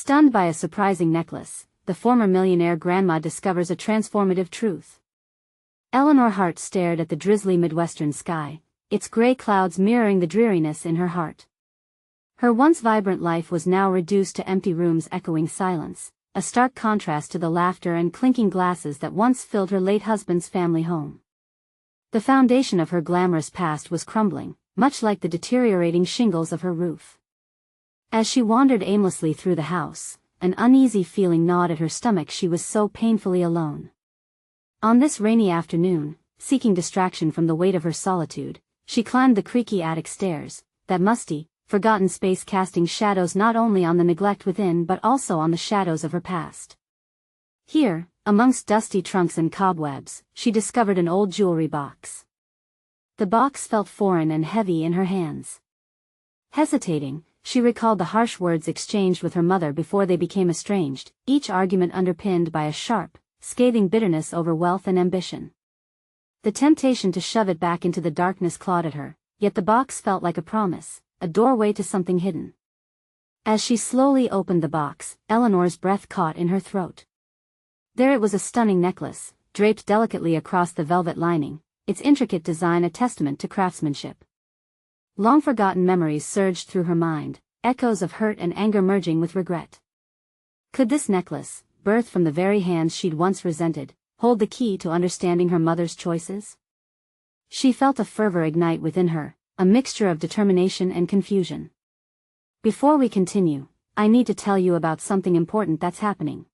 Stunned by a surprising necklace, the former millionaire grandma discovers a transformative truth. Eleanor Hart stared at the drizzly Midwestern sky, its gray clouds mirroring the dreariness in her heart. Her once vibrant life was now reduced to empty rooms echoing silence, a stark contrast to the laughter and clinking glasses that once filled her late husband's family home. The foundation of her glamorous past was crumbling, much like the deteriorating shingles of her roof. As she wandered aimlessly through the house, an uneasy feeling gnawed at her stomach. She was so painfully alone. On this rainy afternoon, seeking distraction from the weight of her solitude, she climbed the creaky attic stairs, that musty, forgotten space casting shadows not only on the neglect within but also on the shadows of her past. Here, amongst dusty trunks and cobwebs, she discovered an old jewelry box. The box felt foreign and heavy in her hands. Hesitating, she recalled the harsh words exchanged with her mother before they became estranged, each argument underpinned by a sharp, scathing bitterness over wealth and ambition. The temptation to shove it back into the darkness clawed at her, yet the box felt like a promise, a doorway to something hidden. As she slowly opened the box, Eleanor's breath caught in her throat. There it was, a stunning necklace, draped delicately across the velvet lining, its intricate design a testament to craftsmanship. Long-forgotten memories surged through her mind, echoes of hurt and anger merging with regret. Could this necklace, birthed from the very hands she'd once resented, hold the key to understanding her mother's choices? She felt a fervor ignite within her, a mixture of determination and confusion. Before we continue, I need to tell you about something important that's happening.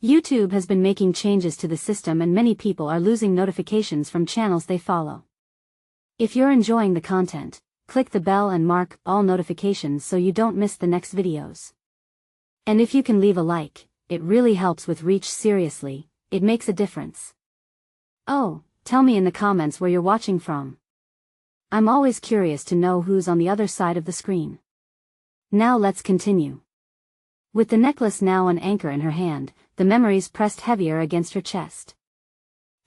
YouTube has been making changes to the system and many people are losing notifications from channels they follow. If you're enjoying the content, click the bell and mark all notifications so you don't miss the next videos. And if you can leave a like, it really helps with reach. Seriously, it makes a difference. Oh, tell me in the comments where you're watching from. I'm always curious to know who's on the other side of the screen. Now let's continue. With the necklace now an anchor in her hand, the memories pressed heavier against her chest.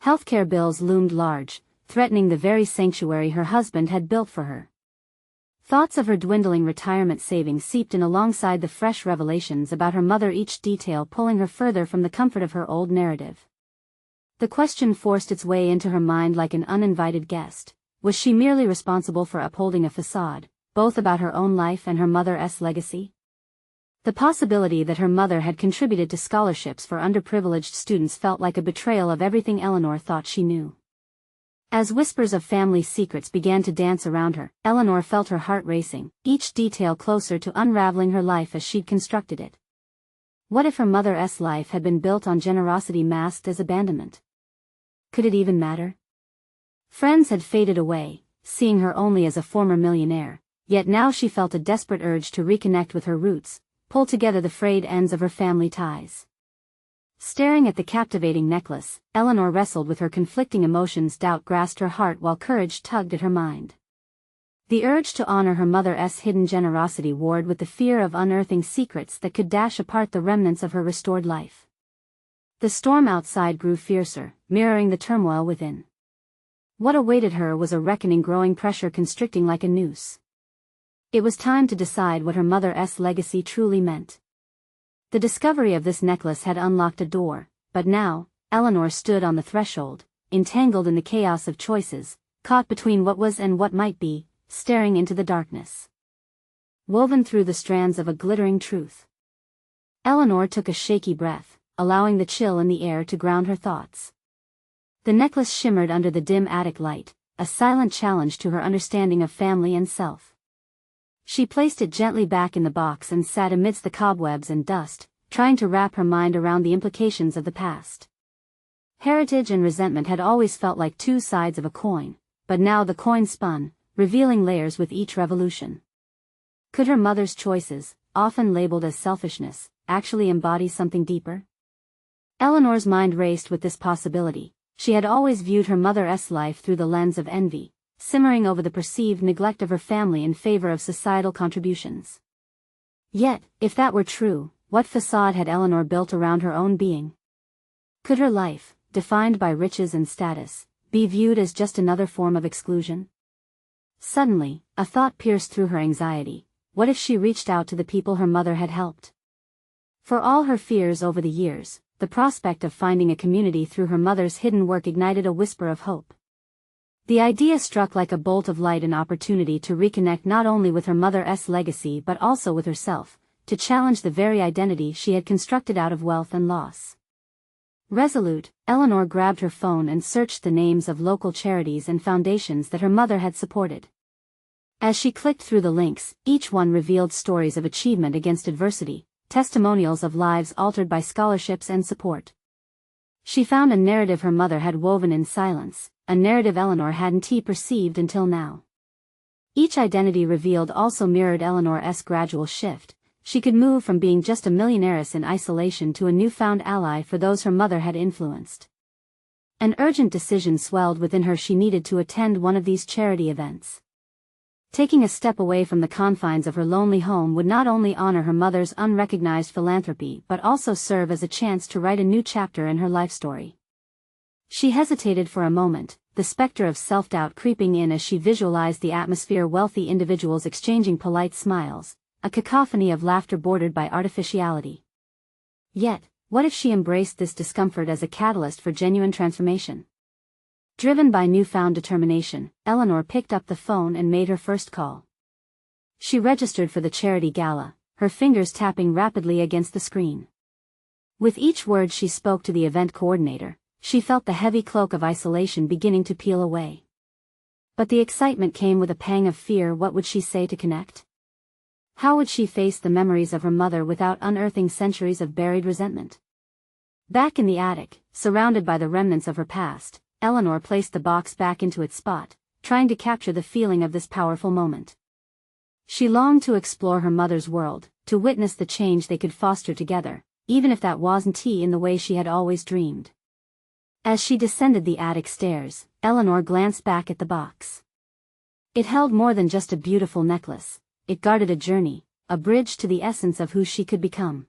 Healthcare bills loomed large, threatening the very sanctuary her husband had built for her. Thoughts of her dwindling retirement savings seeped in alongside the fresh revelations about her mother, each detail pulling her further from the comfort of her old narrative. The question forced its way into her mind like an uninvited guest: was she merely responsible for upholding a facade, both about her own life and her mother's legacy? The possibility that her mother had contributed to scholarships for underprivileged students felt like a betrayal of everything Eleanor thought she knew. As whispers of family secrets began to dance around her, Eleanor felt her heart racing, each detail closer to unraveling her life as she'd constructed it. What if her mother's life had been built on generosity masked as abandonment? Could it even matter? Friends had faded away, seeing her only as a former millionaire, yet now she felt a desperate urge to reconnect with her roots, pull together the frayed ends of her family ties. Staring at the captivating necklace, Eleanor wrestled with her conflicting emotions. Doubt grasped her heart while courage tugged at her mind. The urge to honor her mother's hidden generosity warred with the fear of unearthing secrets that could dash apart the remnants of her restored life. The storm outside grew fiercer, mirroring the turmoil within. What awaited her was a reckoning, growing pressure constricting like a noose. It was time to decide what her mother's legacy truly meant. The discovery of this necklace had unlocked a door, but now, Eleanor stood on the threshold, entangled in the chaos of choices, caught between what was and what might be, staring into the darkness. Woven through the strands of a glittering truth. Eleanor took a shaky breath, allowing the chill in the air to ground her thoughts. The necklace shimmered under the dim attic light, a silent challenge to her understanding of family and self. She placed it gently back in the box and sat amidst the cobwebs and dust, trying to wrap her mind around the implications of the past. Heritage and resentment had always felt like two sides of a coin, but now the coin spun, revealing layers with each revolution. Could her mother's choices, often labeled as selfishness, actually embody something deeper? Eleanor's mind raced with this possibility. She had always viewed her mother's life through the lens of envy, simmering over the perceived neglect of her family in favor of societal contributions. Yet, if that were true, what facade had Eleanor built around her own being? Could her life, defined by riches and status, be viewed as just another form of exclusion? Suddenly, a thought pierced through her anxiety. What if she reached out to the people her mother had helped? For all her fears over the years, the prospect of finding a community through her mother's hidden work ignited a whisper of hope. The idea struck like a bolt of light, an opportunity to reconnect not only with her mother's legacy but also with herself, to challenge the very identity she had constructed out of wealth and loss. Resolute, Eleanor grabbed her phone and searched the names of local charities and foundations that her mother had supported. As she clicked through the links, each one revealed stories of achievement against adversity, testimonials of lives altered by scholarships and support. She found a narrative her mother had woven in silence, a narrative Eleanor hadn't perceived until now. Each identity revealed also mirrored Eleanor's gradual shift. She could move from being just a millionairess in isolation to a newfound ally for those her mother had influenced. An urgent decision swelled within her. She needed to attend one of these charity events. Taking a step away from the confines of her lonely home would not only honor her mother's unrecognized philanthropy but also serve as a chance to write a new chapter in her life story. She hesitated for a moment, the specter of self-doubt creeping in as she visualized the atmosphere, wealthy individuals exchanging polite smiles, a cacophony of laughter bordered by artificiality. Yet, what if she embraced this discomfort as a catalyst for genuine transformation? Driven by newfound determination, Eleanor picked up the phone and made her first call. She registered for the charity gala, her fingers tapping rapidly against the screen. With each word she spoke to the event coordinator, she felt the heavy cloak of isolation beginning to peel away. But the excitement came with a pang of fear. What would she say to connect? How would she face the memories of her mother without unearthing centuries of buried resentment? Back in the attic, surrounded by the remnants of her past, Eleanor placed the box back into its spot, trying to capture the feeling of this powerful moment. She longed to explore her mother's world, to witness the change they could foster together, even if that wasn't in the way she had always dreamed. As she descended the attic stairs, Eleanor glanced back at the box. It held more than just a beautiful necklace. It guarded a journey, a bridge to the essence of who she could become.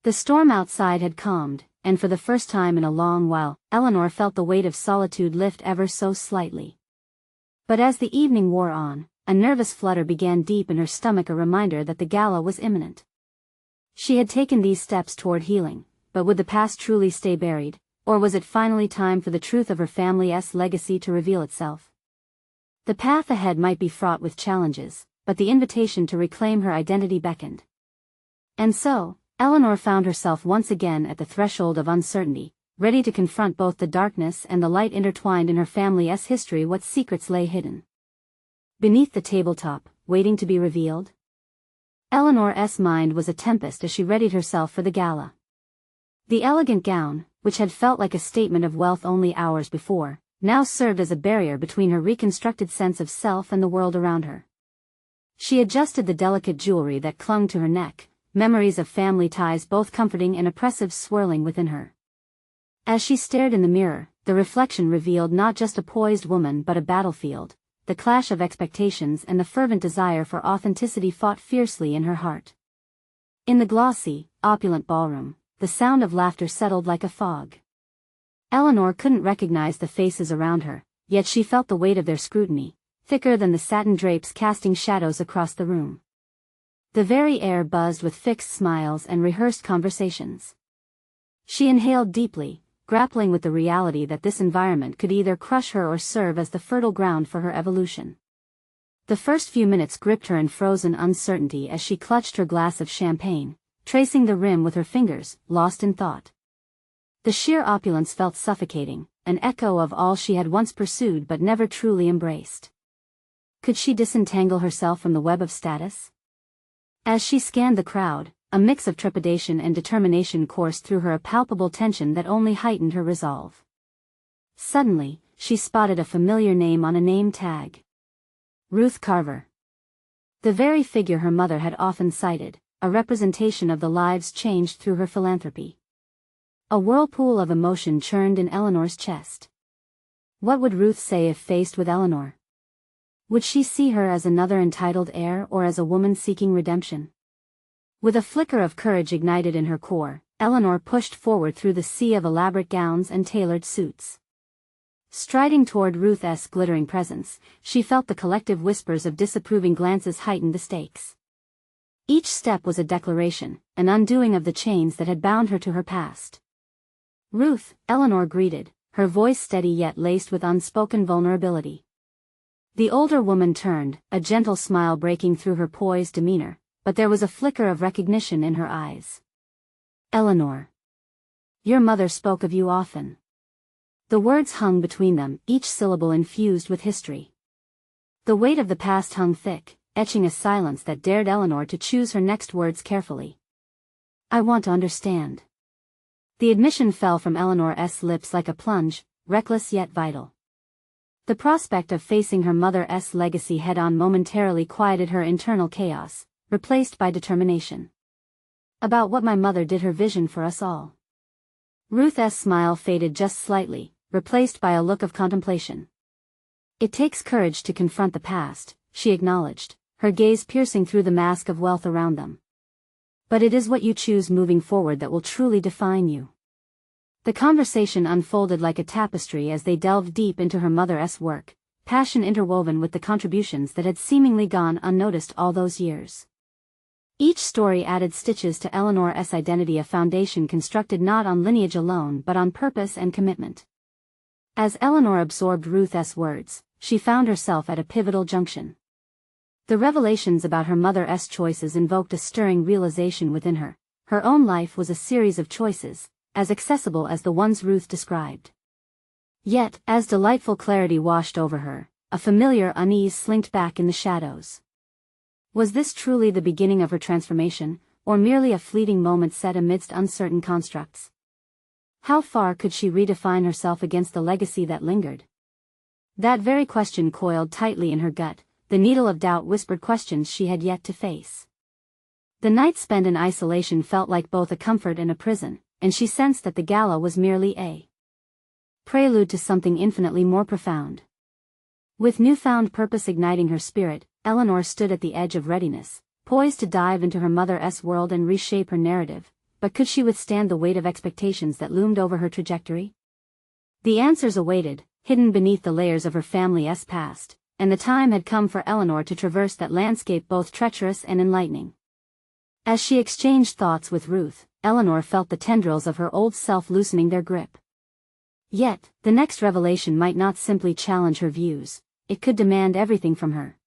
The storm outside had calmed, and for the first time in a long while, Eleanor felt the weight of solitude lift ever so slightly. But as the evening wore on, a nervous flutter began deep in her stomach, a reminder that the gala was imminent. She had taken these steps toward healing, but would the past truly stay buried, or was it finally time for the truth of her family's legacy to reveal itself? The path ahead might be fraught with challenges, but the invitation to reclaim her identity beckoned. And so, Eleanor found herself once again at the threshold of uncertainty, ready to confront both the darkness and the light intertwined in her family's history. What secrets lay hidden beneath the tabletop, waiting to be revealed? Eleanor's mind was a tempest as she readied herself for the gala. The elegant gown, which had felt like a statement of wealth only hours before, now served as a barrier between her reconstructed sense of self and the world around her. She adjusted the delicate jewelry that clung to her neck, memories of family ties both comforting and oppressive swirling within her. As she stared in the mirror, the reflection revealed not just a poised woman but a battlefield. The clash of expectations and the fervent desire for authenticity fought fiercely in her heart. In the glossy, opulent ballroom, the sound of laughter settled like a fog. Eleanor couldn't recognize the faces around her, yet she felt the weight of their scrutiny, thicker than the satin drapes casting shadows across the room. The very air buzzed with fixed smiles and rehearsed conversations. She inhaled deeply, grappling with the reality that this environment could either crush her or serve as the fertile ground for her evolution. The first few minutes gripped her in frozen uncertainty as she clutched her glass of champagne, tracing the rim with her fingers, lost in thought. The sheer opulence felt suffocating, an echo of all she had once pursued but never truly embraced. Could she disentangle herself from the web of status? As she scanned the crowd, a mix of trepidation and determination coursed through her, a palpable tension that only heightened her resolve. Suddenly, she spotted a familiar name on a name tag. Ruth Carver. The very figure her mother had often cited, a representation of the lives changed through her philanthropy. A whirlpool of emotion churned in Eleanor's chest. What would Ruth say if faced with Eleanor? Would she see her as another entitled heir or as a woman seeking redemption? With a flicker of courage ignited in her core, Eleanor pushed forward through the sea of elaborate gowns and tailored suits. Striding toward Ruth's glittering presence, she felt the collective whispers of disapproving glances heighten the stakes. Each step was a declaration, an undoing of the chains that had bound her to her past. "Ruth," Eleanor greeted, her voice steady yet laced with unspoken vulnerability. The older woman turned, a gentle smile breaking through her poised demeanor, but there was a flicker of recognition in her eyes. "Eleanor. Your mother spoke of you often." The words hung between them, each syllable infused with history. The weight of the past hung thick, etching a silence that dared Eleanor to choose her next words carefully. "I want to understand." The admission fell from Eleanor's lips like a plunge, reckless yet vital. The prospect of facing her mother's legacy head-on momentarily quieted her internal chaos, replaced by determination. "About what my mother did, her vision for us all." Ruth's smile faded just slightly, replaced by a look of contemplation. "It takes courage to confront the past," she acknowledged, her gaze piercing through the mask of wealth around them. "But it is what you choose moving forward that will truly define you." The conversation unfolded like a tapestry as they delved deep into her mother's work, passion interwoven with the contributions that had seemingly gone unnoticed all those years. Each story added stitches to Eleanor's identity, a foundation constructed not on lineage alone but on purpose and commitment. As Eleanor absorbed Ruth's words, she found herself at a pivotal junction. The revelations about her mother's choices invoked a stirring realization within her. Her own life was a series of choices, as accessible as the ones Ruth described. Yet, as delightful clarity washed over her, a familiar unease slinked back in the shadows. Was this truly the beginning of her transformation, or merely a fleeting moment set amidst uncertain constructs? How far could she redefine herself against the legacy that lingered? That very question coiled tightly in her gut, the needle of doubt whispered questions she had yet to face. The night spent in isolation felt like both a comfort and a prison, and she sensed that the gala was merely a prelude to something infinitely more profound. With newfound purpose igniting her spirit, Eleanor stood at the edge of readiness, poised to dive into her mother's world and reshape her narrative, but could she withstand the weight of expectations that loomed over her trajectory? The answers awaited, hidden beneath the layers of her family's past, and the time had come for Eleanor to traverse that landscape, both treacherous and enlightening. As she exchanged thoughts with Ruth, Eleanor felt the tendrils of her old self loosening their grip. Yet, the next revelation might not simply challenge her views, it could demand everything from her.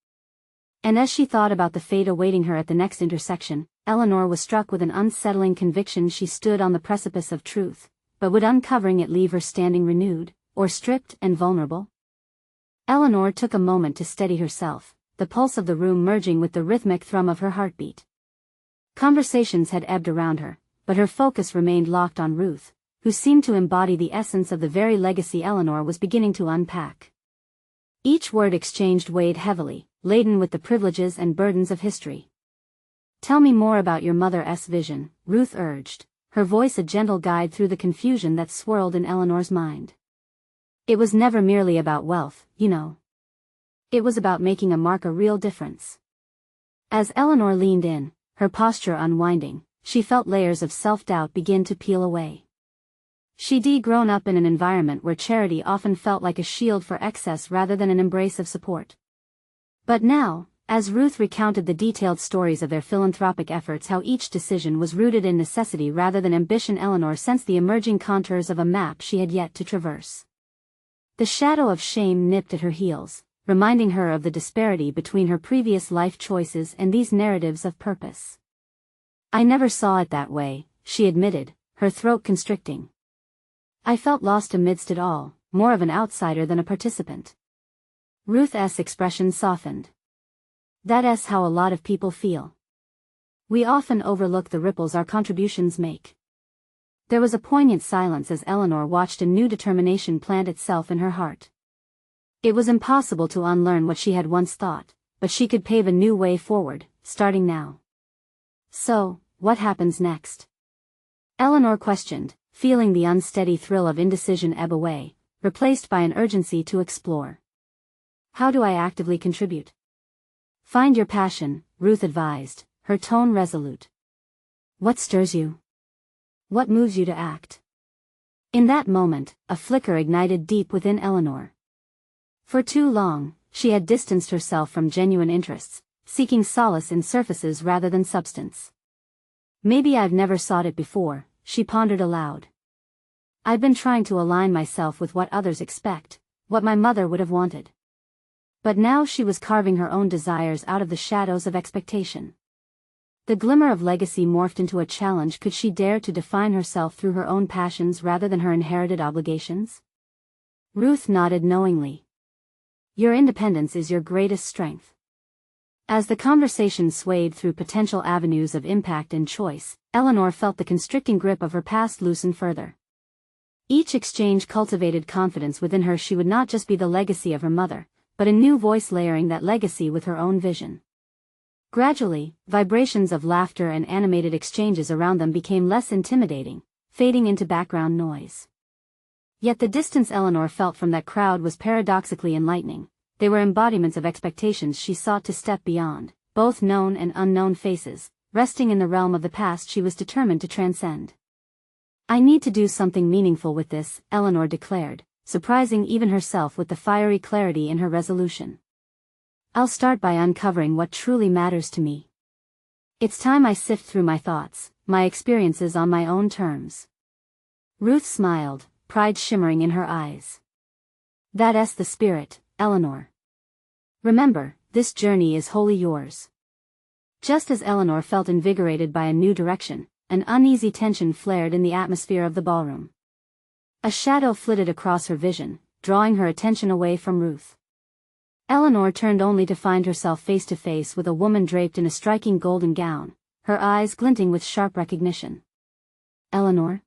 And as she thought about the fate awaiting her at the next intersection, Eleanor was struck with an unsettling conviction. She stood on the precipice of truth, but would uncovering it leave her standing renewed, or stripped and vulnerable? Eleanor took a moment to steady herself, the pulse of the room merging with the rhythmic thrum of her heartbeat. Conversations had ebbed around her, but her focus remained locked on Ruth, who seemed to embody the essence of the very legacy Eleanor was beginning to unpack. Each word exchanged weighed heavily, laden with the privileges and burdens of history. "Tell me more about your mother's vision," Ruth urged, her voice a gentle guide through the confusion that swirled in Eleanor's mind. "It was never merely about wealth, you know. It was about making a mark, a real difference." As Eleanor leaned in, her posture unwinding, she felt layers of self-doubt begin to peel away. She'd grown up in an environment where charity often felt like a shield for excess rather than an embrace of support. But now, as Ruth recounted the detailed stories of their philanthropic efforts, how each decision was rooted in necessity rather than ambition, Eleanor sensed the emerging contours of a map she had yet to traverse. The shadow of shame nipped at her heels, reminding her of the disparity between her previous life choices and these narratives of purpose. "I never saw it that way," she admitted, her throat constricting. "I felt lost amidst it all, more of an outsider than a participant." Ruth's expression softened. "That's how a lot of people feel. We often overlook the ripples our contributions make." There was a poignant silence as Eleanor watched a new determination plant itself in her heart. It was impossible to unlearn what she had once thought, but she could pave a new way forward, starting now. "So, what happens next?" Eleanor questioned, feeling the unsteady thrill of indecision ebb away, replaced by an urgency to explore. "How do I actively contribute?" "Find your passion," Ruth advised, her tone resolute. "What stirs you? What moves you to act?" In that moment, a flicker ignited deep within Eleanor. For too long, she had distanced herself from genuine interests, seeking solace in surfaces rather than substance. Maybe I've never sought it before, she pondered aloud. I've been trying to align myself with what others expect, what my mother would have wanted. But now she was carving her own desires out of the shadows of expectation. The glimmer of legacy morphed into a challenge. Could she dare to define herself through her own passions rather than her inherited obligations? Ruth nodded knowingly. Your independence is your greatest strength. As the conversation swayed through potential avenues of impact and choice, Eleanor felt the constricting grip of her past loosen further. Each exchange cultivated confidence within her. She would not just be the legacy of her mother, but a new voice layering that legacy with her own vision. Gradually, vibrations of laughter and animated exchanges around them became less intimidating, fading into background noise. Yet the distance Eleanor felt from that crowd was paradoxically enlightening. They were embodiments of expectations she sought to step beyond, both known and unknown faces, resting in the realm of the past she was determined to transcend. I need to do something meaningful with this, Eleanor declared, surprising even herself with the fiery clarity in her resolution. I'll start by uncovering what truly matters to me. It's time I sift through my thoughts, my experiences on my own terms. Ruth smiled, pride shimmering in her eyes. That's the spirit, Eleanor. Remember, this journey is wholly yours. Just as Eleanor felt invigorated by a new direction, an uneasy tension flared in the atmosphere of the ballroom. A shadow flitted across her vision, drawing her attention away from Ruth. Eleanor turned only to find herself face to face with a woman draped in a striking golden gown, her eyes glinting with sharp recognition. Eleanor?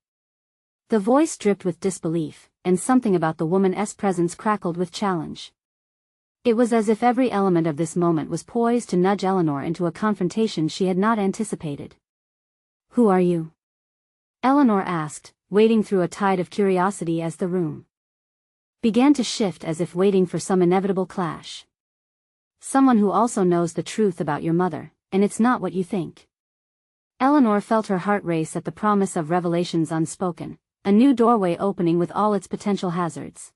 The voice dripped with disbelief, and something about the woman's presence crackled with challenge. It was as if every element of this moment was poised to nudge Eleanor into a confrontation she had not anticipated. Who are you? Eleanor asked, wading through a tide of curiosity as the room began to shift as if waiting for some inevitable clash. Someone who also knows the truth about your mother, and it's not what you think. Eleanor felt her heart race at the promise of revelations unspoken, a new doorway opening with all its potential hazards.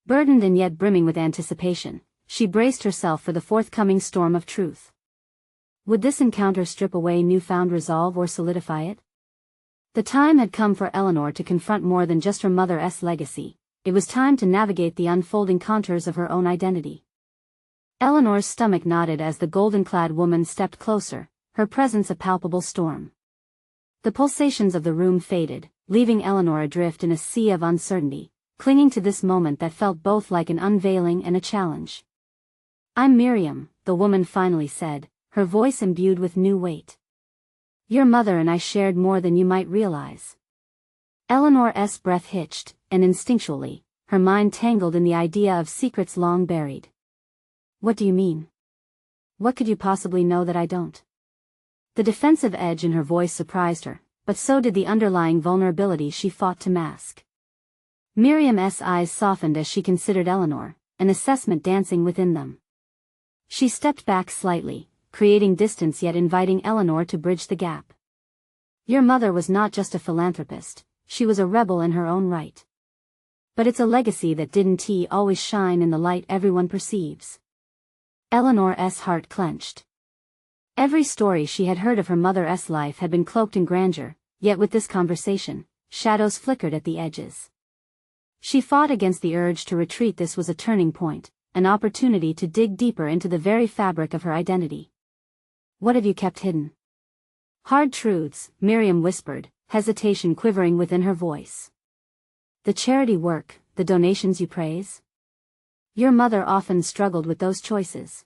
Burdened and yet brimming with anticipation, she braced herself for the forthcoming storm of truth. Would this encounter strip away newfound resolve or solidify it? The time had come for Eleanor to confront more than just her mother's legacy. It was time to navigate the unfolding contours of her own identity. Eleanor's stomach knotted as the golden-clad woman stepped closer, her presence a palpable storm. The pulsations of the room faded, leaving Eleanor adrift in a sea of uncertainty, clinging to this moment that felt both like an unveiling and a challenge. I'm Miriam, the woman finally said, her voice imbued with new weight. Your mother and I shared more than you might realize. Eleanor's breath hitched, and instinctually, her mind tangled in the idea of secrets long buried. What do you mean? What could you possibly know that I don't? The defensive edge in her voice surprised her, but so did the underlying vulnerability she fought to mask. Miriam's eyes softened as she considered Eleanor, an assessment dancing within them. She stepped back slightly, creating distance yet inviting Eleanor to bridge the gap. Your mother was not just a philanthropist, she was a rebel in her own right. But it's a legacy that didn't always shine in the light everyone perceives. Eleanor's heart clenched. Every story she had heard of her mother's life had been cloaked in grandeur, yet with this conversation, shadows flickered at the edges. She fought against the urge to retreat. This was a turning point, an opportunity to dig deeper into the very fabric of her identity. What have you kept hidden? Hard truths, Miriam whispered, hesitation quivering within her voice. The charity work, the donations you praise? Your mother often struggled with those choices.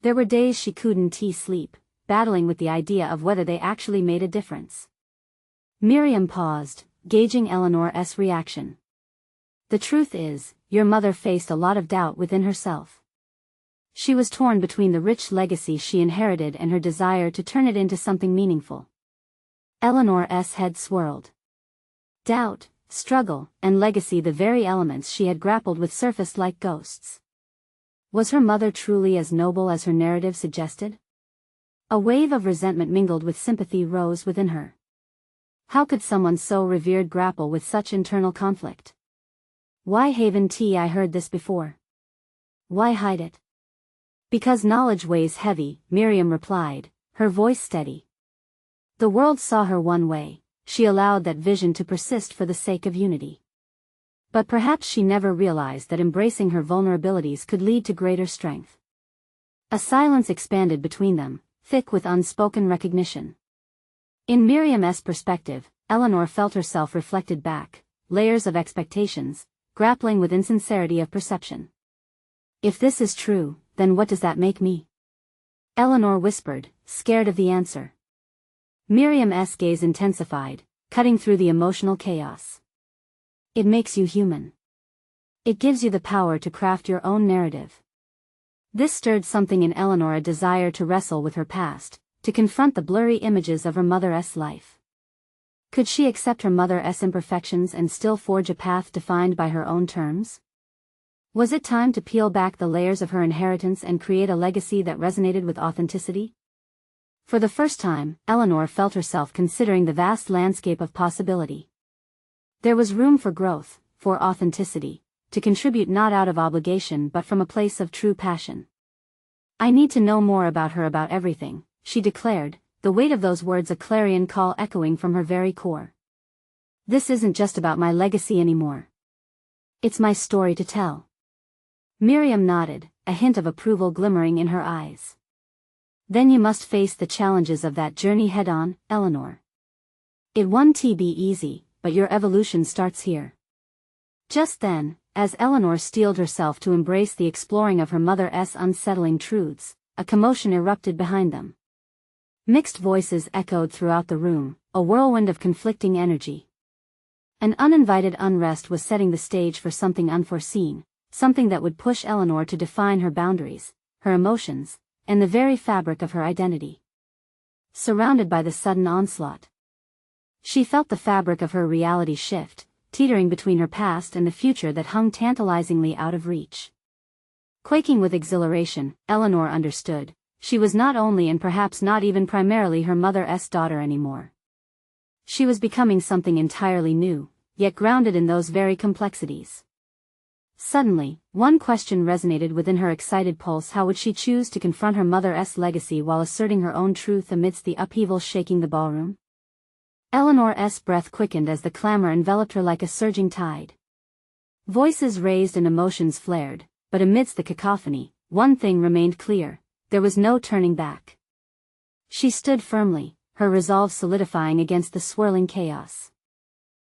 There were days she couldn't sleep, battling with the idea of whether they actually made a difference. Miriam paused, gauging Eleanor's reaction. The truth is, your mother faced a lot of doubt within herself. She was torn between the rich legacy she inherited and her desire to turn it into something meaningful. Eleanor's head swirled. Doubt, struggle, and legacy, the very elements she had grappled with, surfaced like ghosts. Was her mother truly as noble as her narrative suggested? A wave of resentment mingled with sympathy rose within her. How could someone so revered grapple with such internal conflict? Why haven't I heard this before? Why hide it? Because knowledge weighs heavy, Miriam replied, her voice steady. The world saw her one way, she allowed that vision to persist for the sake of unity. But perhaps she never realized that embracing her vulnerabilities could lead to greater strength. A silence expanded between them, thick with unspoken recognition. In Miriam's perspective, Eleanor felt herself reflected back, layers of expectations, grappling with insincerity of perception. If this is true, then what does that make me? Eleanor whispered, scared of the answer. Miriam's gaze intensified, cutting through the emotional chaos. It makes you human. It gives you the power to craft your own narrative. This stirred something in Eleanor, a desire to wrestle with her past, to confront the blurry images of her mother's life. Could she accept her mother's imperfections and still forge a path defined by her own terms? Was it time to peel back the layers of her inheritance and create a legacy that resonated with authenticity? For the first time, Eleanor felt herself considering the vast landscape of possibility. There was room for growth, for authenticity, to contribute not out of obligation but from a place of true passion. I need to know more about her, about everything, she declared, the weight of those words a clarion call echoing from her very core. This isn't just about my legacy anymore. It's my story to tell. Miriam nodded, a hint of approval glimmering in her eyes. Then you must face the challenges of that journey head-on, Eleanor. It won't be easy, but your evolution starts here. Just then, as Eleanor steeled herself to embrace the exploring of her mother's unsettling truths, a commotion erupted behind them. Mixed voices echoed throughout the room, a whirlwind of conflicting energy. An uninvited unrest was setting the stage for something unforeseen, something that would push Eleanor to define her boundaries, her emotions, and the very fabric of her identity. Surrounded by the sudden onslaught, she felt the fabric of her reality shift, teetering between her past and the future that hung tantalizingly out of reach. Quaking with exhilaration, Eleanor understood. She was not only and perhaps not even primarily her mother's daughter anymore. She was becoming something entirely new, yet grounded in those very complexities. Suddenly, one question resonated within her excited pulse: how would she choose to confront her mother's legacy while asserting her own truth amidst the upheaval shaking the ballroom? Eleanor's breath quickened as the clamor enveloped her like a surging tide. Voices raised and emotions flared, but amidst the cacophony, one thing remained clear. There was no turning back. She stood firmly, her resolve solidifying against the swirling chaos.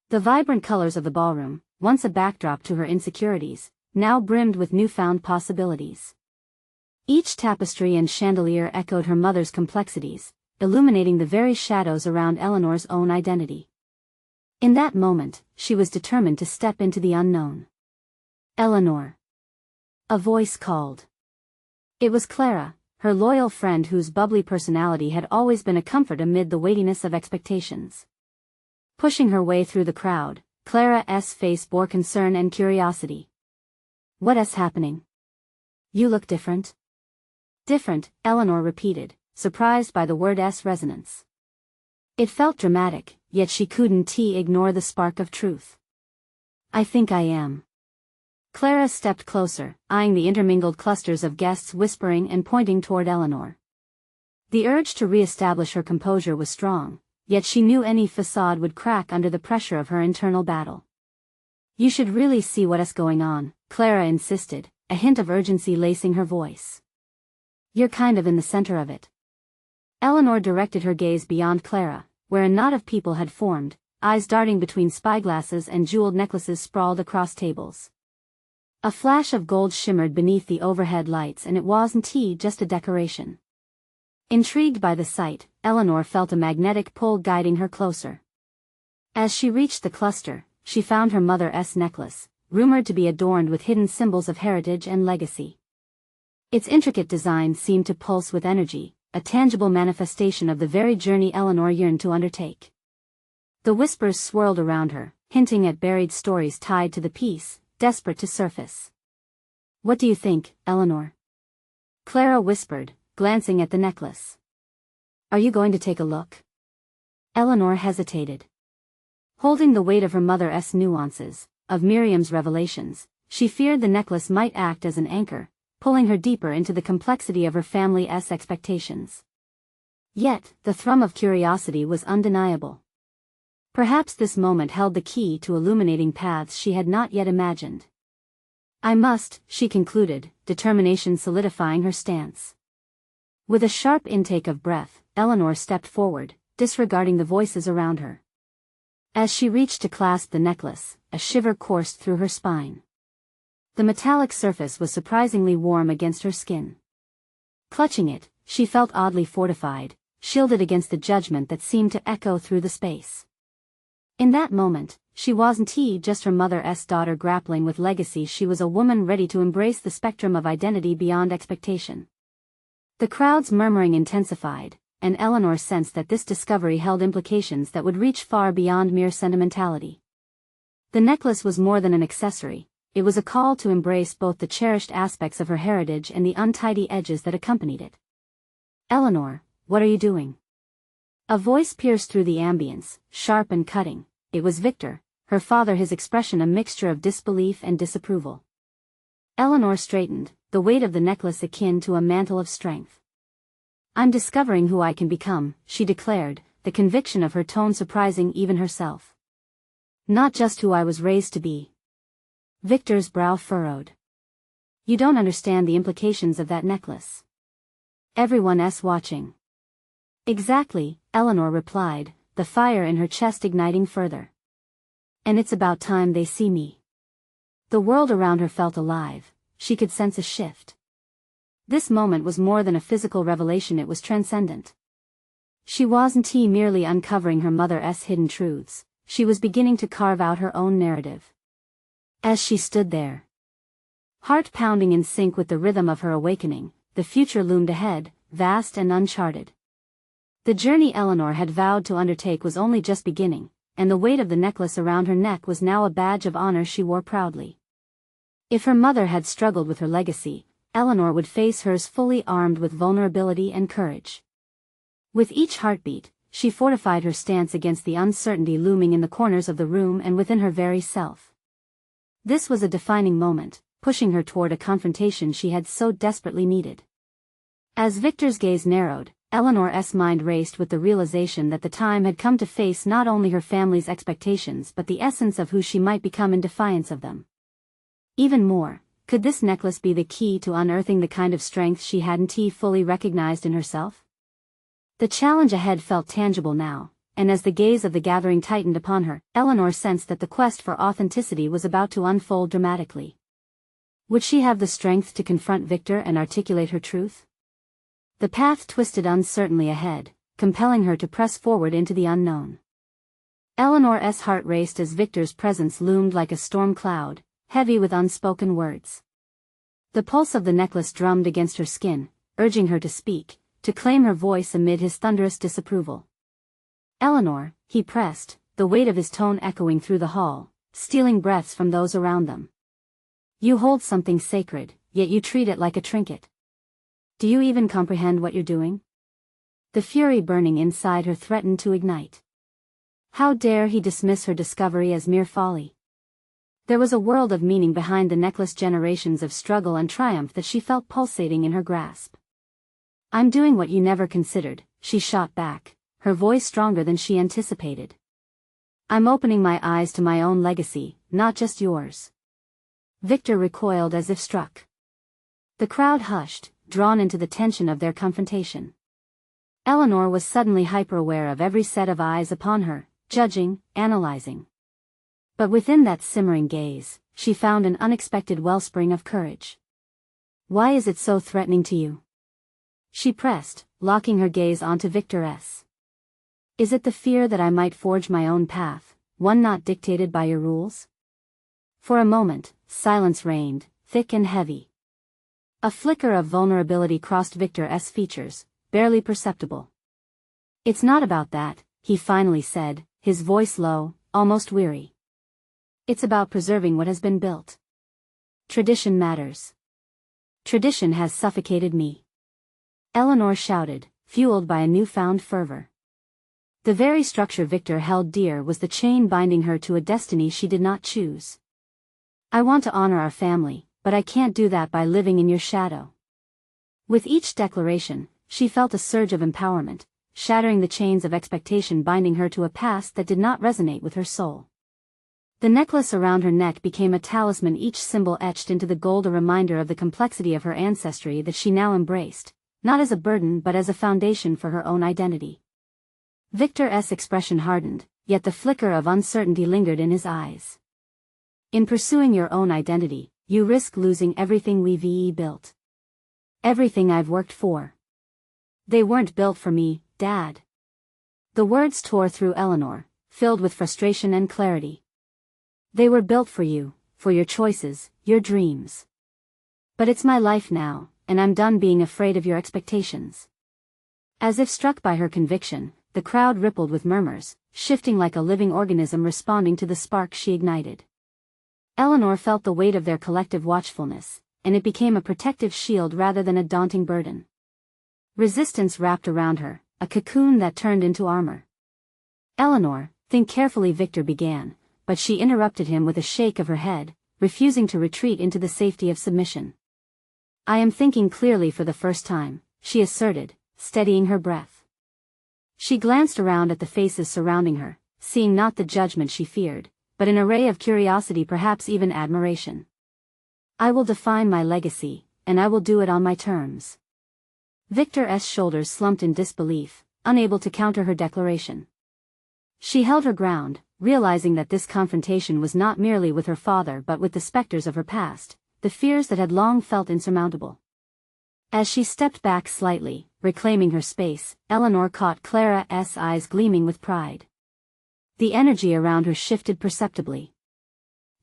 The vibrant colors of the ballroom, once a backdrop to her insecurities, now brimmed with newfound possibilities. Each tapestry and chandelier echoed her mother's complexities, illuminating the very shadows around Eleanor's own identity. In that moment, she was determined to step into the unknown. Eleanor. A voice called. It was Clara, her loyal friend whose bubbly personality had always been a comfort amid the weightiness of expectations. Pushing her way through the crowd, Clara's face bore concern and curiosity. What's happening? You look different. Different, Eleanor repeated, surprised by the word's resonance. It felt dramatic, yet she couldn't ignore the spark of truth. I think I am. Clara stepped closer, eyeing the intermingled clusters of guests, whispering and pointing toward Eleanor. The urge to re-establish her composure was strong, yet she knew any facade would crack under the pressure of her internal battle. You should really see what's going on, Clara insisted, a hint of urgency lacing her voice. You're kind of in the center of it. Eleanor directed her gaze beyond Clara, where a knot of people had formed, eyes darting between spyglasses and jeweled necklaces sprawled across tables. A flash of gold shimmered beneath the overhead lights, and it wasn't just a decoration. Intrigued by the sight, Eleanor felt a magnetic pull guiding her closer. As she reached the cluster, she found her mother's necklace, rumored to be adorned with hidden symbols of heritage and legacy. Its intricate design seemed to pulse with energy, a tangible manifestation of the very journey Eleanor yearned to undertake. The whispers swirled around her, hinting at buried stories tied to the piece, desperate to surface. What do you think, Eleanor? Clara whispered, glancing at the necklace. Are you going to take a look? Eleanor hesitated. Holding the weight of her mother's nuances, of Miriam's revelations, she feared the necklace might act as an anchor, pulling her deeper into the complexity of her family's expectations. Yet, the thrum of curiosity was undeniable. Perhaps this moment held the key to illuminating paths she had not yet imagined. I must, she concluded, determination solidifying her stance. With a sharp intake of breath, Eleanor stepped forward, disregarding the voices around her. As she reached to clasp the necklace, a shiver coursed through her spine. The metallic surface was surprisingly warm against her skin. Clutching it, she felt oddly fortified, shielded against the judgment that seemed to echo through the space. In that moment, she wasn't just her mother's daughter grappling with legacies. She was a woman ready to embrace the spectrum of identity beyond expectation. The crowd's murmuring intensified, and Eleanor sensed that this discovery held implications that would reach far beyond mere sentimentality. The necklace was more than an accessory, it was a call to embrace both the cherished aspects of her heritage and the untidy edges that accompanied it. "Eleanor, what are you doing?" A voice pierced through the ambience, sharp and cutting. It was Victor, her father, his expression a mixture of disbelief and disapproval. Eleanor straightened, the weight of the necklace akin to a mantle of strength. "I'm discovering who I can become," she declared, the conviction of her tone surprising even herself. "Not just who I was raised to be." Victor's brow furrowed. "You don't understand the implications of that necklace. Everyone's watching." "Exactly," Eleanor replied, the fire in her chest igniting further. "And it's about time they see me." The world around her felt alive, she could sense a shift. This moment was more than a physical revelation, it was transcendent. She wasn't merely uncovering her mother's hidden truths, she was beginning to carve out her own narrative. As she stood there, heart pounding in sync with the rhythm of her awakening, the future loomed ahead, vast and uncharted. The journey Eleanor had vowed to undertake was only just beginning, and the weight of the necklace around her neck was now a badge of honor she wore proudly. If her mother had struggled with her legacy, Eleanor would face hers fully armed with vulnerability and courage. With each heartbeat, she fortified her stance against the uncertainty looming in the corners of the room and within her very self. This was a defining moment, pushing her toward a confrontation she had so desperately needed. As Victor's gaze narrowed, Eleanor's mind raced with the realization that the time had come to face not only her family's expectations but the essence of who she might become in defiance of them. Even more, could this necklace be the key to unearthing the kind of strength she hadn't fully recognized in herself? The challenge ahead felt tangible now, and as the gaze of the gathering tightened upon her, Eleanor sensed that the quest for authenticity was about to unfold dramatically. Would she have the strength to confront Victor and articulate her truth? The path twisted uncertainly ahead, compelling her to press forward into the unknown. Eleanor's heart raced as Victor's presence loomed like a storm cloud, heavy with unspoken words. The pulse of the necklace drummed against her skin, urging her to speak, to claim her voice amid his thunderous disapproval. "Eleanor," he pressed, the weight of his tone echoing through the hall, stealing breaths from those around them. "You hold something sacred, yet you treat it like a trinket. Do you even comprehend what you're doing?" The fury burning inside her threatened to ignite. How dare he dismiss her discovery as mere folly? There was a world of meaning behind the necklace, generations of struggle and triumph that she felt pulsating in her grasp. "I'm doing what you never considered," she shot back, her voice stronger than she anticipated. "I'm opening my eyes to my own legacy, not just yours." Victor recoiled as if struck. The crowd hushed, drawn into the tension of their confrontation. Eleanor was suddenly hyper-aware of every set of eyes upon her, judging, analyzing. But within that simmering gaze, she found an unexpected wellspring of courage. "Why is it so threatening to you?" she pressed, locking her gaze onto Victor's. "Is it the fear that I might forge my own path, one not dictated by your rules?" For a moment, silence reigned, thick and heavy. A flicker of vulnerability crossed Victor's features, barely perceptible. "It's not about that," he finally said, his voice low, almost weary. "It's about preserving what has been built. Tradition matters. Tradition has suffocated me." Eleanor shouted, fueled by a newfound fervor. The very structure Victor held dear was the chain binding her to a destiny she did not choose. "I want to honor our family, but I can't do that by living in your shadow." With each declaration, she felt a surge of empowerment, shattering the chains of expectation binding her to a past that did not resonate with her soul. The necklace around her neck became a talisman, each symbol etched into the gold a reminder of the complexity of her ancestry that she now embraced, not as a burden but as a foundation for her own identity. Victor's expression hardened, yet the flicker of uncertainty lingered in his eyes. "In pursuing your own identity, you risk losing everything we've built. Everything I've worked for. They weren't built for me, Dad." The words tore through Eleanor, filled with frustration and clarity. "They were built for you, for your choices, your dreams. But it's my life now, and I'm done being afraid of your expectations." As if struck by her conviction, the crowd rippled with murmurs, shifting like a living organism responding to the spark she ignited. Eleanor felt the weight of their collective watchfulness, and it became a protective shield rather than a daunting burden. Resistance wrapped around her, a cocoon that turned into armor. "Eleanor, think carefully," Victor began, but she interrupted him with a shake of her head, refusing to retreat into the safety of submission. "I am thinking clearly for the first time," she asserted, steadying her breath. She glanced around at the faces surrounding her, seeing not the judgment she feared, but an array of curiosity, perhaps even admiration. "I will define my legacy, and I will do it on my terms." Victor's shoulders slumped in disbelief, unable to counter her declaration. She held her ground, realizing that this confrontation was not merely with her father but with the specters of her past, the fears that had long felt insurmountable. As she stepped back slightly, reclaiming her space, Eleanor caught Clara's eyes gleaming with pride. The energy around her shifted perceptibly.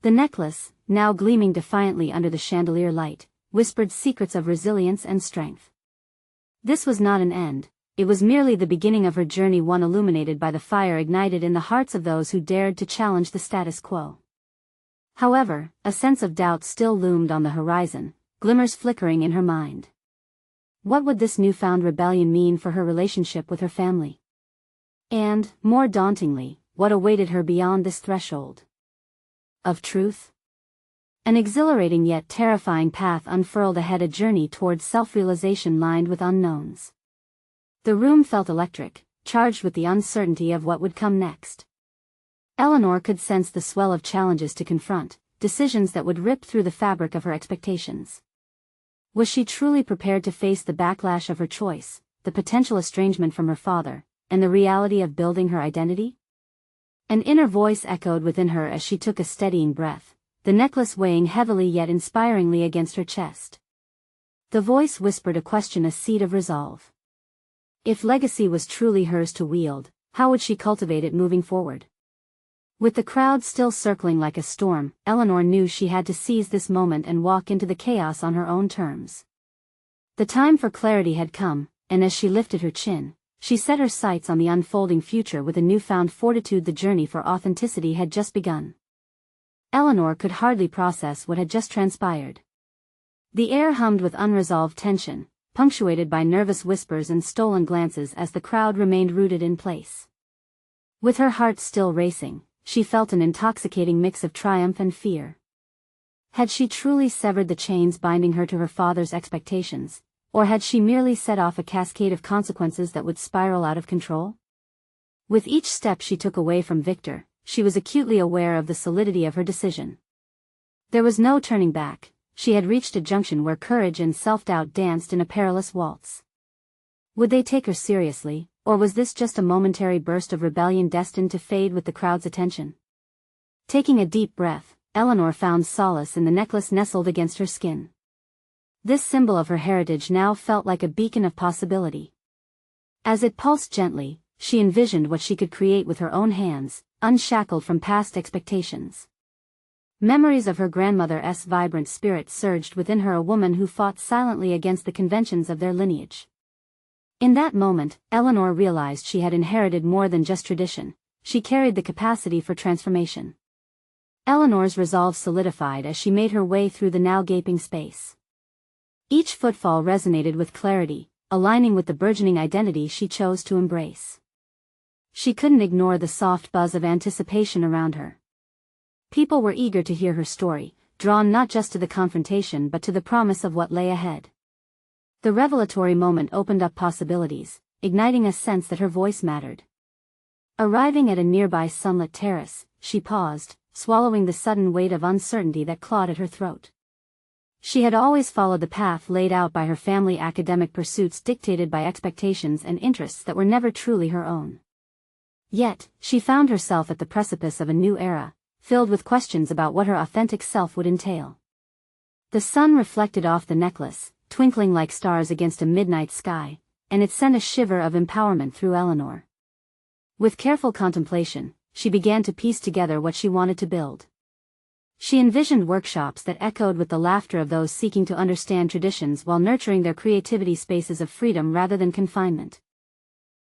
The necklace, now gleaming defiantly under the chandelier light, whispered secrets of resilience and strength. This was not an end, it was merely the beginning of her journey, one illuminated by the fire ignited in the hearts of those who dared to challenge the status quo. However, a sense of doubt still loomed on the horizon, glimmers flickering in her mind. What would this newfound rebellion mean for her relationship with her family? And, more dauntingly, what awaited her beyond this threshold of truth? An exhilarating yet terrifying path unfurled ahead, a journey towards self-realization lined with unknowns. The room felt electric, charged with the uncertainty of what would come next. Eleanor could sense the swell of challenges to confront, decisions that would rip through the fabric of her expectations. Was she truly prepared to face the backlash of her choice, the potential estrangement from her father, and the reality of building her identity? An inner voice echoed within her as she took a steadying breath, the necklace weighing heavily yet inspiringly against her chest. The voice whispered a question, a seed of resolve. If legacy was truly hers to wield, how would she cultivate it moving forward? With the crowd still circling like a storm, Eleanor knew she had to seize this moment and walk into the chaos on her own terms. The time for clarity had come, and as she lifted her chin, she set her sights on the unfolding future with a newfound fortitude. The journey for authenticity had just begun. Eleanor could hardly process what had just transpired. The air hummed with unresolved tension, punctuated by nervous whispers and stolen glances as the crowd remained rooted in place. With her heart still racing, she felt an intoxicating mix of triumph and fear. Had she truly severed the chains binding her to her father's expectations, or had she merely set off a cascade of consequences that would spiral out of control? With each step she took away from Victor, she was acutely aware of the solidity of her decision. There was no turning back. She had reached a junction where courage and self-doubt danced in a perilous waltz. Would they take her seriously, or was this just a momentary burst of rebellion destined to fade with the crowd's attention? Taking a deep breath, Eleanor found solace in the necklace nestled against her skin. This symbol of her heritage now felt like a beacon of possibility. As it pulsed gently, she envisioned what she could create with her own hands, unshackled from past expectations. Memories of her grandmother's vibrant spirit surged within her, a woman who fought silently against the conventions of their lineage. In that moment, Eleanor realized she had inherited more than just tradition, she carried the capacity for transformation. Eleanor's resolve solidified as she made her way through the now gaping space. Each footfall resonated with clarity, aligning with the burgeoning identity she chose to embrace. She couldn't ignore the soft buzz of anticipation around her. People were eager to hear her story, drawn not just to the confrontation but to the promise of what lay ahead. The revelatory moment opened up possibilities, igniting a sense that her voice mattered. Arriving at a nearby sunlit terrace, she paused, swallowing the sudden weight of uncertainty that clawed at her throat. She had always followed the path laid out by her family, academic pursuits dictated by expectations and interests that were never truly her own. Yet, she found herself at the precipice of a new era, filled with questions about what her authentic self would entail. The sun reflected off the necklace, twinkling like stars against a midnight sky, and it sent a shiver of empowerment through Eleanor. With careful contemplation, she began to piece together what she wanted to build. She envisioned workshops that echoed with the laughter of those seeking to understand traditions while nurturing their creativity, spaces of freedom rather than confinement.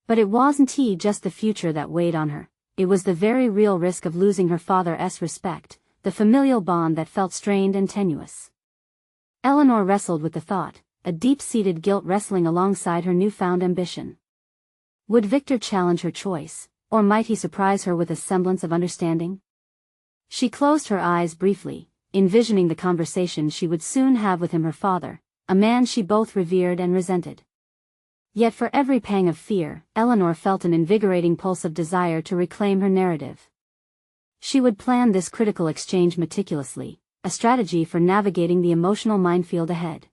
But it wasn't just the future that weighed on her, it was the very real risk of losing her father's respect, the familial bond that felt strained and tenuous. Eleanor wrestled with the thought, a deep-seated guilt wrestling alongside her newfound ambition. Would Victor challenge her choice, or might he surprise her with a semblance of understanding? She closed her eyes briefly, envisioning the conversation she would soon have with him, her father, a man she both revered and resented. Yet for every pang of fear, Eleanor felt an invigorating pulse of desire to reclaim her narrative. She would plan this critical exchange meticulously, a strategy for navigating the emotional minefield ahead.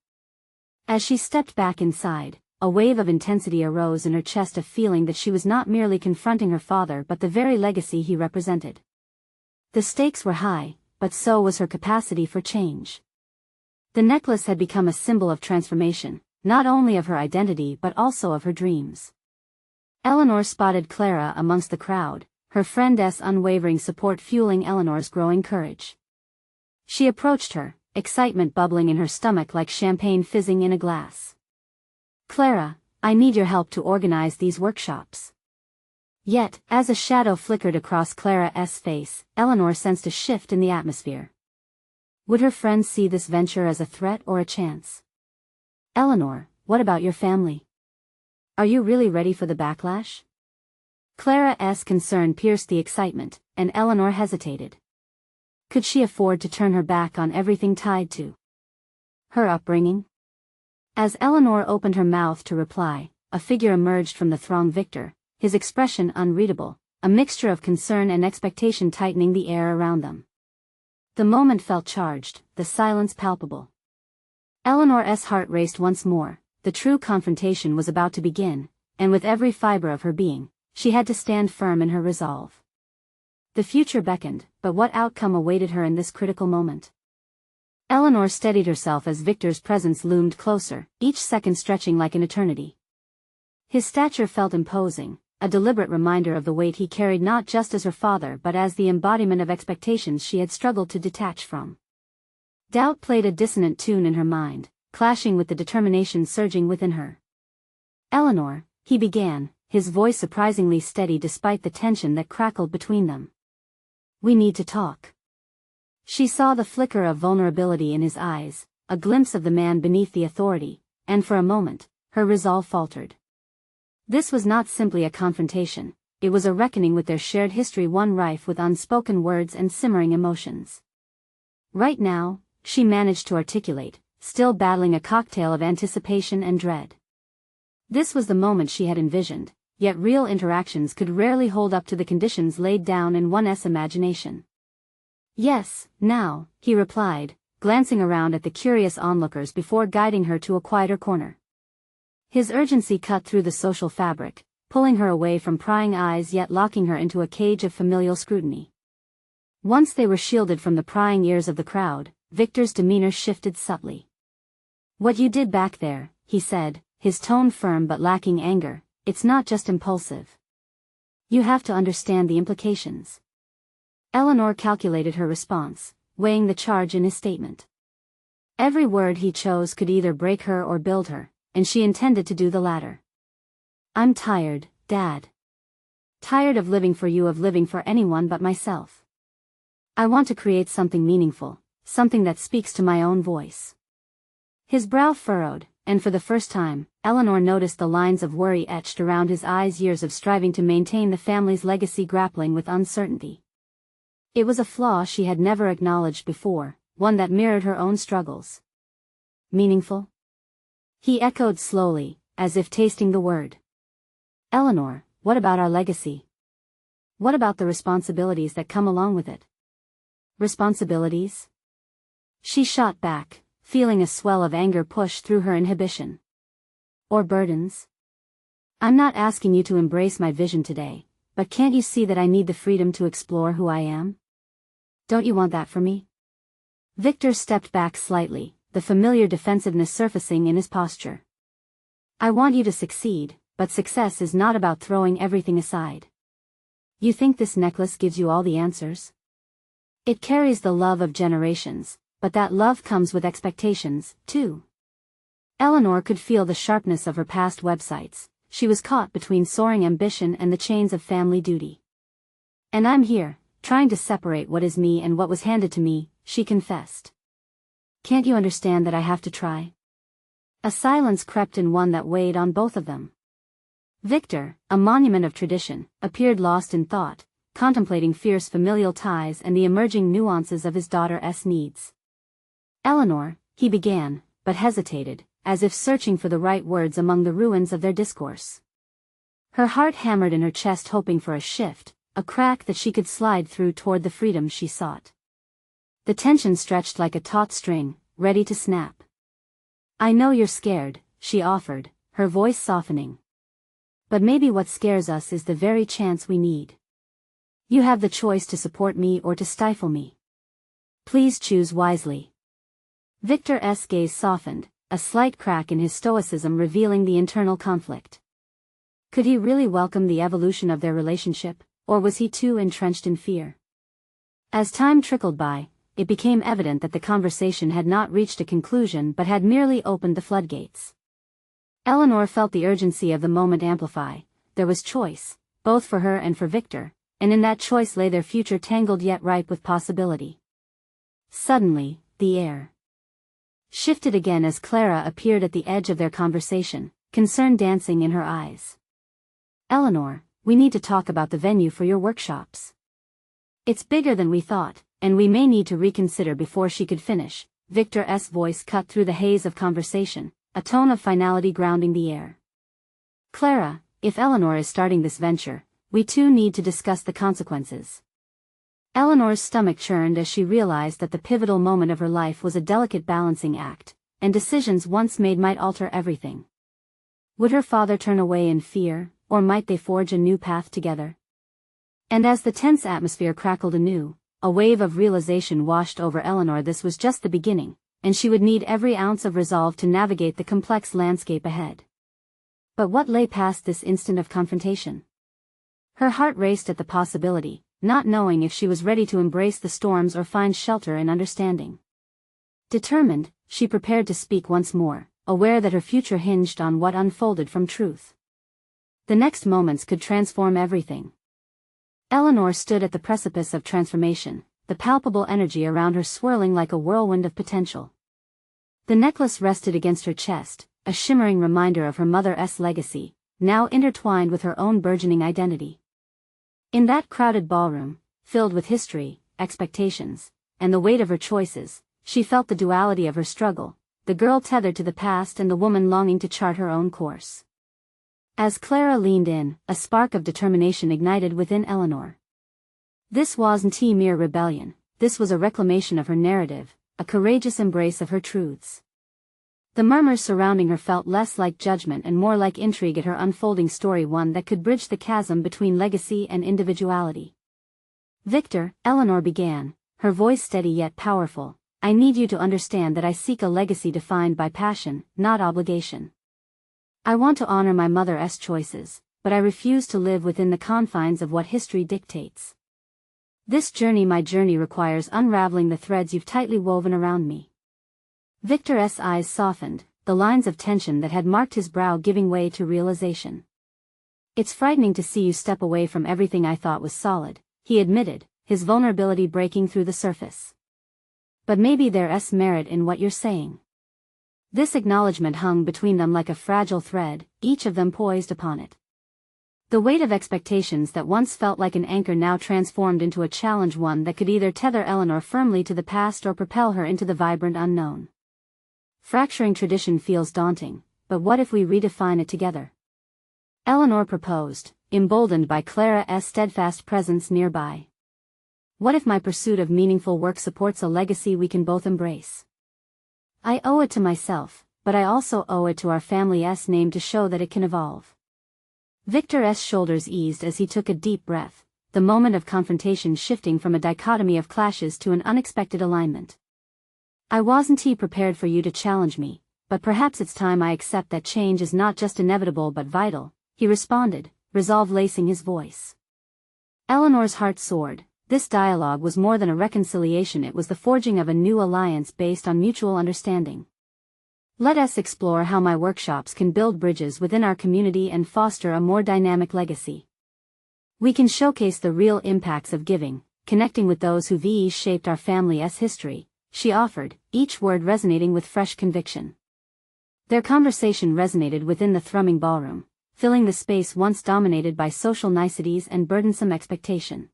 As she stepped back inside, a wave of intensity arose in her chest, a feeling that she was not merely confronting her father but the very legacy he represented. The stakes were high, but so was her capacity for change. The necklace had become a symbol of transformation, not only of her identity but also of her dreams. Eleanor spotted Clara amongst the crowd, her friend's unwavering support fueling Eleanor's growing courage. She approached her, excitement bubbling in her stomach like champagne fizzing in a glass. "Clara, I need your help to organize these workshops." Yet, as a shadow flickered across Clara's face, Eleanor sensed a shift in the atmosphere. Would her friends see this venture as a threat or a chance? "Eleanor, what about your family? Are you really ready for the backlash?" Clara's concern pierced the excitement, and Eleanor hesitated. Could she afford to turn her back on everything tied to her upbringing? As Eleanor opened her mouth to reply, a figure emerged from the throng, Victor, his expression unreadable, a mixture of concern and expectation tightening the air around them. The moment felt charged, the silence palpable. Eleanor's heart raced once more. The true confrontation was about to begin, and with every fiber of her being, she had to stand firm in her resolve. The future beckoned, but what outcome awaited her in this critical moment? Eleanor steadied herself as Victor's presence loomed closer, each second stretching like an eternity. His stature felt imposing, a deliberate reminder of the weight he carried, not just as her father but as the embodiment of expectations she had struggled to detach from. Doubt played a dissonant tune in her mind, clashing with the determination surging within her. "Eleanor," he began, his voice surprisingly steady despite the tension that crackled between them. "We need to talk." She saw the flicker of vulnerability in his eyes, a glimpse of the man beneath the authority, and for a moment, her resolve faltered. This was not simply a confrontation, it was a reckoning with their shared history, one rife with unspoken words and simmering emotions. "Right now," she managed to articulate, still battling a cocktail of anticipation and dread. This was the moment she had envisioned, yet real interactions could rarely hold up to the conditions laid down in one's imagination. "Yes, now," he replied, glancing around at the curious onlookers before guiding her to a quieter corner. His urgency cut through the social fabric, pulling her away from prying eyes yet locking her into a cage of familial scrutiny. Once they were shielded from the prying ears of the crowd, Victor's demeanor shifted subtly. "What you did back there," he said, his tone firm but lacking anger, "it's not just impulsive. You have to understand the implications." Eleanor calculated her response, weighing the charge in his statement. Every word he chose could either break her or build her, and she intended to do the latter. "I'm tired, Dad. Tired of living for you, of living for anyone but myself. I want to create something meaningful, something that speaks to my own voice." His brow furrowed, and for the first time, Eleanor noticed the lines of worry etched around his eyes, years of striving to maintain the family's legacy, grappling with uncertainty. It was a flaw she had never acknowledged before, one that mirrored her own struggles. Meaningful? He echoed slowly, as if tasting the word. Eleanor, what about our legacy? What about the responsibilities that come along with it? Responsibilities? She shot back, feeling a swell of anger push through her inhibition. Or burdens? I'm not asking you to embrace my vision today, but can't you see that I need the freedom to explore who I am? Don't you want that for me? Victor stepped back slightly, the familiar defensiveness surfacing in his posture. I want you to succeed, but success is not about throwing everything aside. You think this necklace gives you all the answers? It carries the love of generations, but that love comes with expectations, too. Eleanor could feel the sharpness of her past websites. She was caught between soaring ambition and the chains of family duty. And I'm here, trying to separate what is me and what was handed to me, she confessed. Can't you understand that I have to try? A silence crept in, one that weighed on both of them. Victor, a monument of tradition, appeared lost in thought, contemplating fierce familial ties and the emerging nuances of his daughter's needs. Eleanor, he began, but hesitated, as if searching for the right words among the ruins of their discourse. Her heart hammered in her chest, hoping for a shift, a crack that she could slide through toward the freedom she sought. The tension stretched like a taut string, ready to snap. I know you're scared, she offered, her voice softening. But maybe what scares us is the very chance we need. You have the choice to support me or to stifle me. Please choose wisely. Victor's gaze softened, a slight crack in his stoicism revealing the internal conflict. Could he really welcome the evolution of their relationship, or was he too entrenched in fear? As time trickled by, it became evident that the conversation had not reached a conclusion but had merely opened the floodgates. Eleanor felt the urgency of the moment amplify. There was choice, both for her and for Victor, and in that choice lay their future, tangled yet ripe with possibility. Suddenly, the air shifted again as Clara appeared at the edge of their conversation, concern dancing in her eyes. Eleanor, we need to talk about the venue for your workshops. It's bigger than we thought, and we may need to reconsider. Before she could finish, Victor's voice cut through the haze of conversation, a tone of finality grounding the air. Clara, if Eleanor is starting this venture, we too need to discuss the consequences. Eleanor's stomach churned as she realized that the pivotal moment of her life was a delicate balancing act, and decisions once made might alter everything. Would her father turn away in fear, or might they forge a new path together? And as the tense atmosphere crackled anew, a wave of realization washed over Eleanor. This was just the beginning, and she would need every ounce of resolve to navigate the complex landscape ahead. But what lay past this instant of confrontation? Her heart raced at the possibility, not knowing if she was ready to embrace the storms or find shelter in understanding. Determined, she prepared to speak once more, aware that her future hinged on what unfolded from truth. The next moments could transform everything. Eleanor stood at the precipice of transformation, the palpable energy around her swirling like a whirlwind of potential. The necklace rested against her chest, a shimmering reminder of her mother's legacy, now intertwined with her own burgeoning identity. In that crowded ballroom, filled with history, expectations, and the weight of her choices, she felt the duality of her struggle, the girl tethered to the past and the woman longing to chart her own course. As Clara leaned in, a spark of determination ignited within Eleanor. This wasn't mere rebellion, this was a reclamation of her narrative, a courageous embrace of her truths. The murmurs surrounding her felt less like judgment and more like intrigue at her unfolding story, one that could bridge the chasm between legacy and individuality. Victor, Eleanor began, her voice steady yet powerful, I need you to understand that I seek a legacy defined by passion, not obligation. I want to honor my mother's choices, but I refuse to live within the confines of what history dictates. This journey, my journey, requires unraveling the threads you've tightly woven around me. Victor's eyes softened, the lines of tension that had marked his brow giving way to realization. It's frightening to see you step away from everything I thought was solid, he admitted, his vulnerability breaking through the surface. But maybe there's merit in what you're saying. This acknowledgement hung between them like a fragile thread, each of them poised upon it. The weight of expectations that once felt like an anchor now transformed into a challenge, one that could either tether Eleanor firmly to the past or propel her into the vibrant unknown. Fracturing tradition feels daunting, but what if we redefine it together? Eleanor proposed, emboldened by Clara's steadfast presence nearby. What if my pursuit of meaningful work supports a legacy we can both embrace? I owe it to myself, but I also owe it to our family's name to show that it can evolve. Victor's shoulders eased as he took a deep breath, the moment of confrontation shifting from a dichotomy of clashes to an unexpected alignment. I wasn't prepared for you to challenge me, but perhaps it's time I accept that change is not just inevitable but vital, he responded, resolve lacing his voice. Eleanor's heart soared. This dialogue was more than a reconciliation, it was the forging of a new alliance based on mutual understanding. Let us explore how my workshops can build bridges within our community and foster a more dynamic legacy. We can showcase the real impacts of giving, connecting with those who've shaped our family's history, she offered, each word resonating with fresh conviction. Their conversation resonated within the thrumming ballroom, filling the space once dominated by social niceties and burdensome expectation.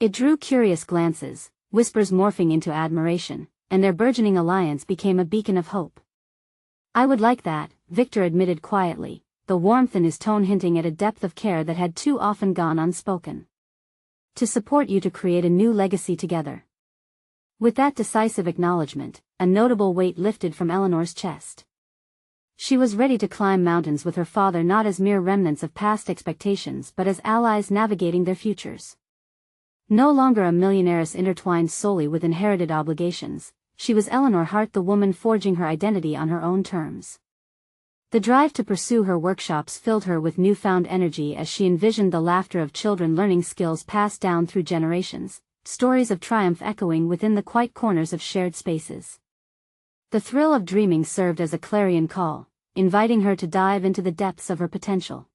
It drew curious glances, whispers morphing into admiration, and their burgeoning alliance became a beacon of hope. I would like that, Victor admitted quietly, the warmth in his tone hinting at a depth of care that had too often gone unspoken. To support you to create a new legacy together. With that decisive acknowledgement, a notable weight lifted from Eleanor's chest. She was ready to climb mountains with her father, not as mere remnants of past expectations but as allies navigating their futures. No longer a millionairess intertwined solely with inherited obligations, she was Eleanor Hart, the woman forging her identity on her own terms. The drive to pursue her workshops filled her with newfound energy as she envisioned the laughter of children learning skills passed down through generations, stories of triumph echoing within the quiet corners of shared spaces. The thrill of dreaming served as a clarion call, inviting her to dive into the depths of her potential.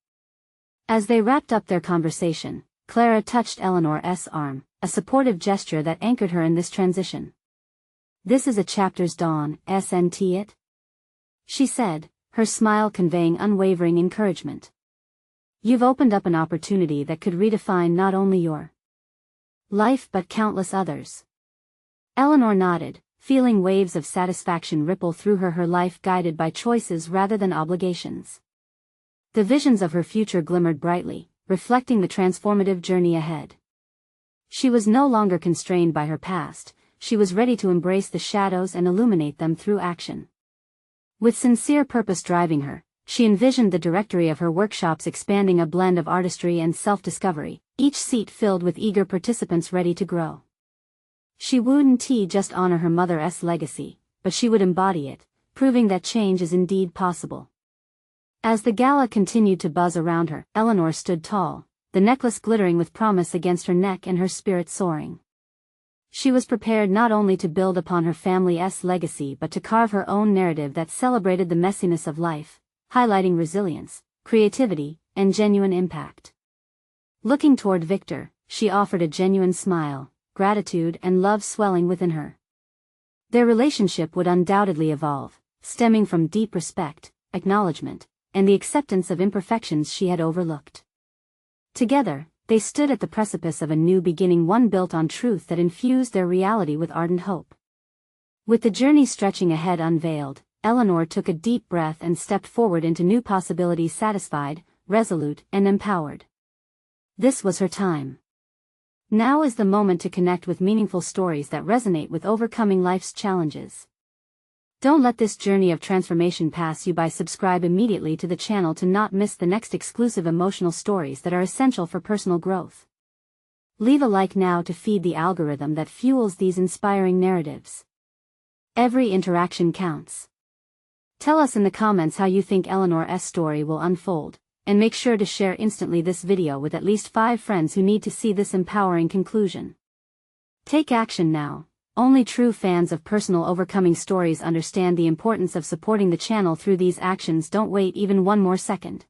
As they wrapped up their conversation, Clara touched Eleanor's arm, a supportive gesture that anchored her in this transition. This is a chapter's dawn, isn't it? She said, her smile conveying unwavering encouragement. You've opened up an opportunity that could redefine not only your life but countless others. Eleanor nodded, feeling waves of satisfaction ripple through her life guided by choices rather than obligations. The visions of her future glimmered brightly, reflecting the transformative journey ahead. She was no longer constrained by her past, she was ready to embrace the shadows and illuminate them through action. With sincere purpose driving her, she envisioned the directory of her workshops expanding, a blend of artistry and self-discovery, each seat filled with eager participants ready to grow. She wouldn't just honor her mother's legacy, but she would embody it, proving that change is indeed possible. As the gala continued to buzz around her, Eleanor stood tall, the necklace glittering with promise against her neck and her spirit soaring. She was prepared not only to build upon her family's legacy but to carve her own narrative that celebrated the messiness of life, highlighting resilience, creativity, and genuine impact. Looking toward Victor, she offered a genuine smile, gratitude and love swelling within her. Their relationship would undoubtedly evolve, stemming from deep respect, acknowledgement, and the acceptance of imperfections she had overlooked. Together, they stood at the precipice of a new beginning, one built on truth that infused their reality with ardent hope. With the journey stretching ahead unveiled, Eleanor took a deep breath and stepped forward into new possibilities, satisfied, resolute, and empowered. This was her time. Now is the moment to connect with meaningful stories that resonate with overcoming life's challenges. Don't let this journey of transformation pass you by. Subscribe immediately to the channel to not miss the next exclusive emotional stories that are essential for personal growth. Leave a like now to feed the algorithm that fuels these inspiring narratives. Every interaction counts. Tell us in the comments how you think Eleanor's story will unfold, and make sure to share instantly this video with at least 5 friends who need to see this empowering conclusion. Take action now. Only true fans of personal overcoming stories understand the importance of supporting the channel through these actions. Don't wait even one more second.